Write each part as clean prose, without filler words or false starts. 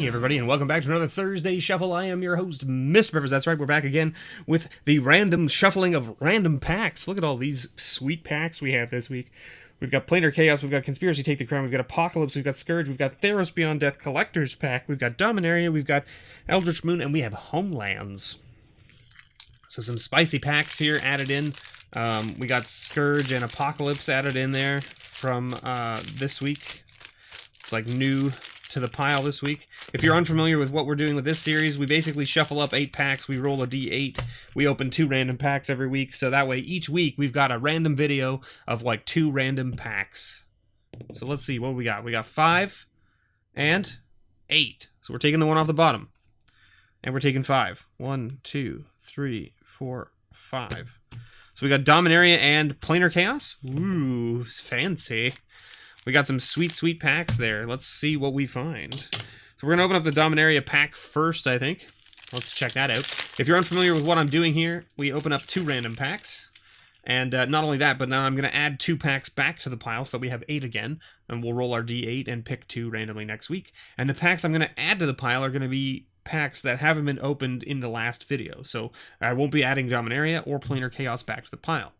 Hey everybody, and welcome back to another Thursday Shuffle. I am your host, MrBevers. That's right, we're back again with the random shuffling of random packs. Look at all these sweet packs we have this week. We've got Planar Chaos, we've got Conspiracy Take the Crown, we've got Apocalypse, we've got Scourge, we've got Theros Beyond Death Collector's Pack, we've got Dominaria, we've got Eldritch Moon, and we have Homelands. So some spicy packs here added in. We got Scourge and Apocalypse added in there from this week. It's like new to the pile this week. If you're unfamiliar with what we're doing with this series, we basically shuffle up 8 packs, we roll a d8, we open 2 random packs every week, so that way each week we've got a random video of like 2 random packs. So let's see, what we got? We got 5 and 8. So we're taking the one off the bottom. And we're taking 5. 1, 2, 3, 4, 5. So we got Dominaria and Planar Chaos. Ooh, fancy. We got some sweet, sweet packs there. Let's see what we find. So we're going to open up the Dominaria pack first, I think. Let's check that out. If you're unfamiliar with what I'm doing here, we open up 2 random packs. And not only that, but now I'm going to add 2 packs back to the pile so that we have 8 again. And we'll roll our d8 and pick 2 randomly next week. And the packs I'm going to add to the pile are going to be packs that haven't been opened in the last video. So I won't be adding Dominaria or Planar Chaos back to the pile.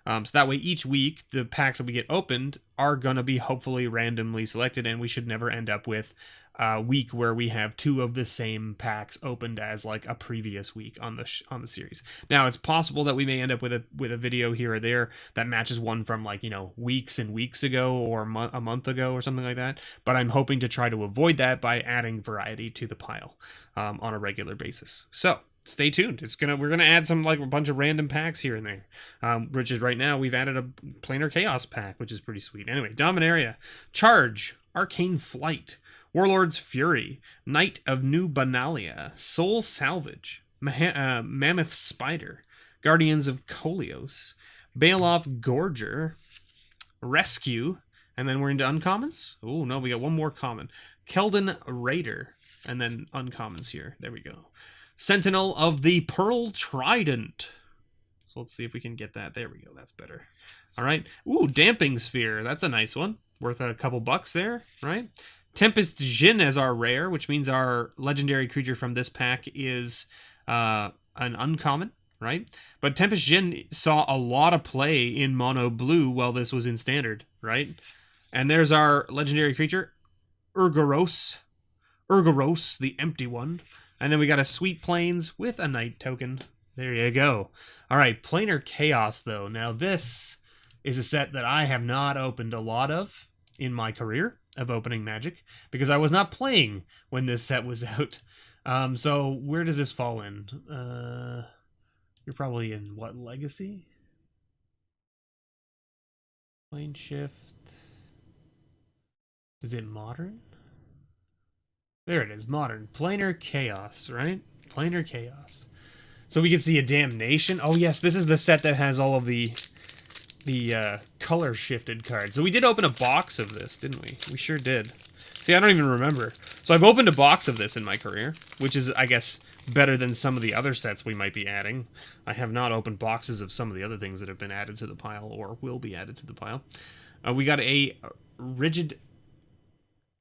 So that way each week the packs that we get opened are going to be hopefully randomly selected, and we should never end up with a week where we have 2 of the same packs opened as like a previous week on the series. Now it's possible that we may end up with a video here or there that matches one from like, you know, weeks and weeks ago or a month ago or something like that, but I'm hoping to try to avoid that by adding variety to the pile on a regular basis. So stay tuned. We're gonna add some like a bunch of random packs here and there. Which is right now we've added a Planar Chaos pack, which is pretty sweet. Anyway, Dominaria, Charge, Arcane Flight, Warlord's Fury, Knight of New Banalia, Soul Salvage, Mammoth Spider, Guardians of Kolios, Baloth Gorger, Rescue, and then we're into uncommons. Oh no, we got one more common. Keldon Raider, and then uncommons here. There we go. Sentinel of the Pearl Trident. So let's see if we can get that. There we go. That's better. All right. Ooh, Damping Sphere. That's a nice one. Worth a couple bucks there, right? Tempest Jin as our rare, which means our legendary creature from this pack is an uncommon, right? But Tempest Jin saw a lot of play in mono blue while this was in standard, right? And there's our legendary creature, Urgoros, the empty one. And then we got a Sweet Plains with a Knight token. There you go. All right, Planar Chaos, though. Now, this is a set that I have not opened a lot of in my career of opening Magic, because I was not playing when this set was out. So where does this fall in? You're probably in, what, Legacy? Plane Shift. Is it Modern? There it is, Modern. Planar Chaos, right? Planar Chaos. So we can see a Damnation. Oh yes, this is the set that has all of the color shifted cards. So we did open a box of this, didn't we? We sure did. See, I don't even remember. So I've opened a box of this in my career, which is, I guess, better than some of the other sets we might be adding. I have not opened boxes of some of the other things that have been added to the pile or will be added to the pile. We got a Rigid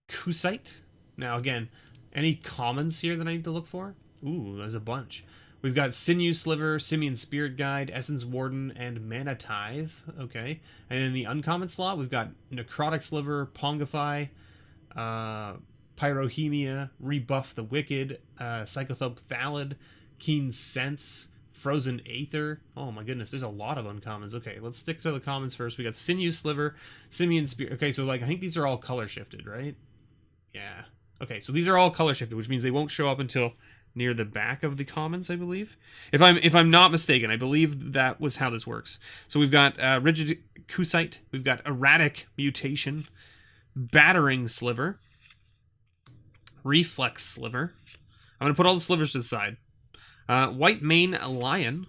Kusite. Now, again, any commons here that I need to look for? Ooh, there's a bunch. We've got Sinew Sliver, Simian Spirit Guide, Essence Warden, and Mana Tithe. Okay. And in the uncommon slot, we've got Necrotic Sliver, Pongify, Pyrohemia, Rebuff the Wicked, Psychothope Thalid, Keen Sense, Frozen Aether. Oh my goodness, there's a lot of uncommons. Okay, let's stick to the commons first. We got Sinew Sliver, Simian Spirit. Okay, so like I think these are all color shifted, right? Yeah. Okay, so these are all color shifted, which means they won't show up until near the back of the commons, I believe. If I'm not mistaken, I believe that was how this works. So we've got Rigid Kusite, we've got Erratic Mutation, Battering Sliver, Reflex Sliver. I'm going to put all the slivers to the side. White Mane Lion,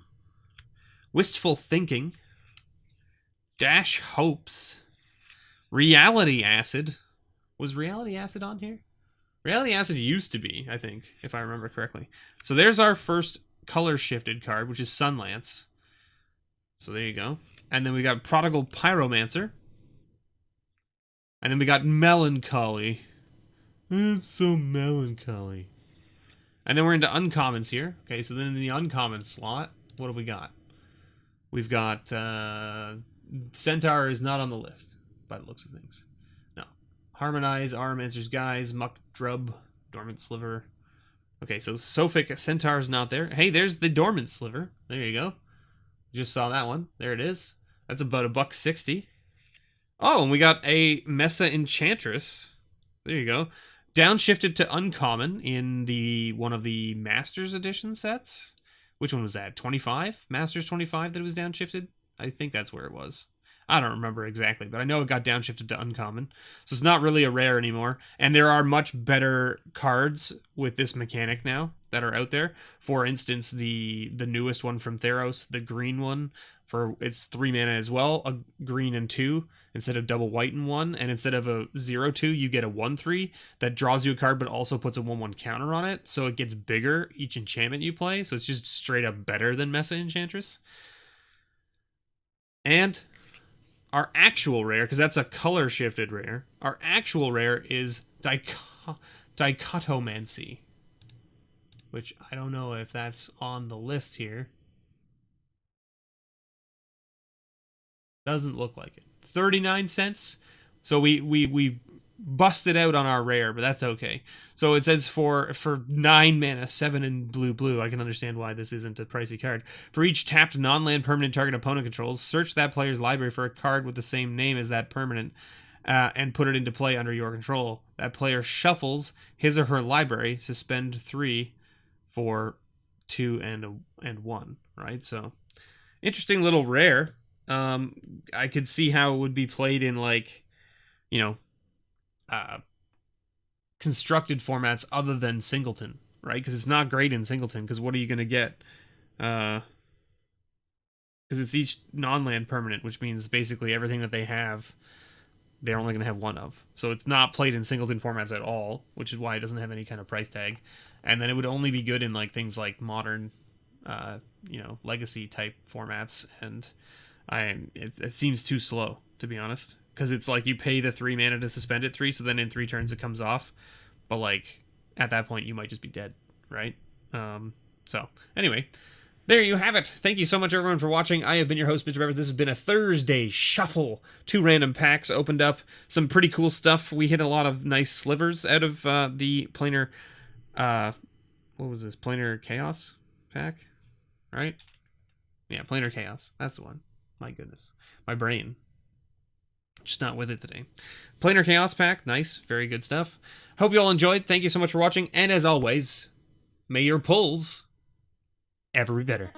Wistful Thinking, Dash Hopes, Reality Acid. Was Reality Acid on here? Reality Acid used to be, I think, if I remember correctly. So there's our first color shifted card, which is Sunlance. So there you go. And then we got Prodigal Pyromancer. And then we got Melancholy. It's so melancholy. And then we're into uncommons here. Okay, so then in the uncommon slot, what have we got? We've got Centaur is not on the list by the looks of things. No. Harmonize, Arm, Answers Guys, Muck Drub, Dormant Sliver. Okay, so Sophic Centaur is not there. Hey, there's the Dormant Sliver. There you go. Just saw that one. There it is. That's about $1.60. Oh, and we got a Mesa Enchantress. There you go. Downshifted to uncommon in the one of the Masters Edition sets. Which one was that? 25? Masters 25 that it was downshifted? I think that's where it was. I don't remember exactly, but I know it got downshifted to uncommon. So it's not really a rare anymore. And there are much better cards with this mechanic now that are out there. For instance, the newest one from Theros, the green one, for it's 3 mana as well, a green and 2 instead of double white and 1, and instead of a 0/2 you get a 1/3 that draws you a card but also puts a 1/1 counter on it, so it gets bigger each enchantment you play, so it's just straight up better than Mesa Enchantress. And our actual rare, because that's a color shifted rare, our actual rare is Dichotomancy, which I don't know if that's on the list here. Doesn't look like it. 39 cents. So we busted out on our rare, but that's okay. So it says for 9 mana, 7 in blue. I can understand why this isn't a pricey card. For each tapped non-land permanent target opponent controls, search that player's library for a card with the same name as that permanent and put it into play under your control. That player shuffles his or her library, suspend 3 for 2 and 1, right? So interesting little rare. I could see how it would be played in, like, you know, constructed formats other than Singleton, right? Because it's not great in Singleton, because what are you going to get? Because it's each non-land permanent, which means basically everything that they have, they're only going to have one of. So it's not played in Singleton formats at all, which is why it doesn't have any kind of price tag. And then it would only be good in, like, things like modern, legacy type formats, and it seems too slow, to be honest, because it's like you pay the 3 mana to suspend it 3, so then in 3 turns it comes off, but like at that point you might just be dead, right? So anyway, there you have it. Thank you so much everyone for watching. I have been your host, MrBevers. This has been a Thursday shuffle. 2 random packs opened up, some pretty cool stuff. We hit a lot of nice slivers out of the planar what was this, planar chaos pack, right? Yeah, planar chaos, that's the one. My goodness. My brain. Just not with it today. Planar Chaos Pack. Nice. Very good stuff. Hope you all enjoyed. Thank you so much for watching. And as always, may your pulls ever be better.